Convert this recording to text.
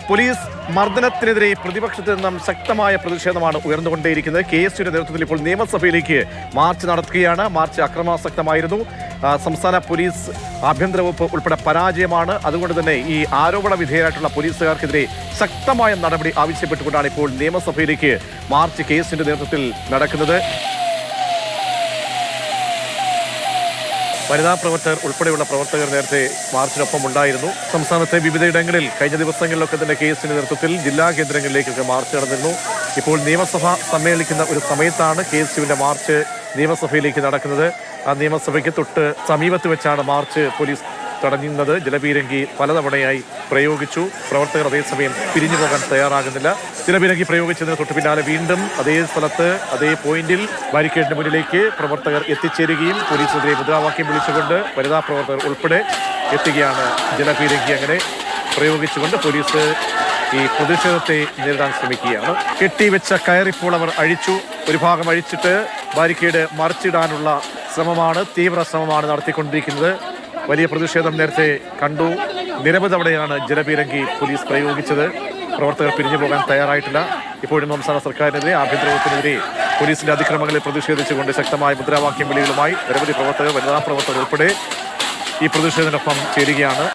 Police മർദ്ദനത്തിനെതിരെ പ്രതിപക്ഷത്തിൽ നിന്നും ശക്തമായ പ്രതിഷേധമാണ് ഉയർന്നുകൊണ്ടേയിരിക്കുന്നത്. KSUവിന്റെ നേതൃത്വത്തിൽ ഇപ്പോൾ നിയമസഭയിലേക്ക് മാർച്ച് നടത്തുകയാണ്. മാർച്ച് അക്രമാസക്തമായിരുന്നു. സംസ്ഥാന പോലീസ് ആഭ്യന്തര വകുപ്പ് ഉൾപ്പെടെ പരാജയമാണ്. അതുകൊണ്ട് തന്നെ ഈ ആരോപണ വിധേയരായിട്ടുള്ള പോലീസുകാർക്കെതിരെ ശക്തമായ നടപടി ആവശ്യപ്പെട്ടുകൊണ്ടാണ് ഇപ്പോൾ നിയമസഭയിലേക്ക് മാർച്ച് KSUവിന്റെ നേതൃത്വത്തിൽ നടക്കുന്നത്. വനിതാ പ്രവർത്തകർ ഉൾപ്പെടെയുള്ള പ്രവർത്തകർ നേരത്തെ മാർച്ചിനൊപ്പം ഉണ്ടായിരുന്നു. സംസ്ഥാനത്തെ വിവിധയിടങ്ങളിൽ കഴിഞ്ഞ ദിവസങ്ങളിലൊക്കെ തന്നെ KSUവിന്റെ നേതൃത്വത്തിൽ ജില്ലാ കേന്ദ്രങ്ങളിലേക്കൊക്കെ മാർച്ച് നടന്നിരുന്നു. ഇപ്പോൾ നിയമസഭ സമ്മേളിക്കുന്ന ഒരു സമയത്താണ് KSUവിന്റെ മാർച്ച് നിയമസഭയിലേക്ക് നടക്കുന്നത്. ആ നിയമസഭയ്ക്ക് തൊട്ട് സമീപത്ത് വെച്ചാണ് മാർച്ച് പോലീസ് തടഞ്ഞുന്നത്. ജലപീരങ്കി പലതവണയായി പ്രയോഗിച്ചു. പ്രവർത്തകർ അതേസമയം പിരിഞ്ഞു പോകാൻ തയ്യാറാകുന്നില്ല. ജലപീരങ്കി പ്രയോഗിച്ചതിന് തൊട്ട് പിന്നാലെ വീണ്ടും അതേ സ്ഥലത്ത് അതേ പോയിന്റിൽ ബാരിക്കേഡിന് മുന്നിലേക്ക് പ്രവർത്തകർ എത്തിച്ചേരുകയും പോലീസിനെതിരെ മുദ്രാവാക്യം വിളിച്ചുകൊണ്ട് വനിതാ പ്രവർത്തകർ ഉൾപ്പെടെ എത്തുകയാണ്. ജലപീരങ്കി അങ്ങനെ പ്രയോഗിച്ചുകൊണ്ട് പോലീസ് ഈ പ്രതിഷേധത്തെ നേരിടാൻ ശ്രമിക്കുകയാണ്. കെട്ടിവെച്ച കയറിപ്പോൾ അവർ അഴിച്ചു. ഒരു ഭാഗം അഴിച്ചിട്ട് ബാരിക്കേഡ് മറിച്ചിടാനുള്ള തീവ്ര ശ്രമമാണ് നടത്തിക്കൊണ്ടിരിക്കുന്നത്. വലിയ പ്രതിഷേധം നേരത്തെ കണ്ടു. നിരവധി തവണയാണ് ജലപീരങ്കി പോലീസ് പ്രയോഗിച്ചത്. പ്രവർത്തകർ പിരിഞ്ഞു പോകാൻ തയ്യാറായിട്ടില്ല. ഇപ്പോഴും സംസ്ഥാന സർക്കാരിനെതിരെ ആഭ്യന്തര വകുപ്പിനെതിരെ പോലീസിന്റെ അതിക്രമങ്ങളിൽ പ്രതിഷേധിച്ചുകൊണ്ട് ശക്തമായ മുദ്രാവാക്യം വിളികളുമായി നിരവധി പ്രവർത്തകർ വനിതാ പ്രവർത്തകർ ഉൾപ്പെടെ ഈ പ്രതിഷേധത്തിനൊപ്പം ചേരുകയാണ്.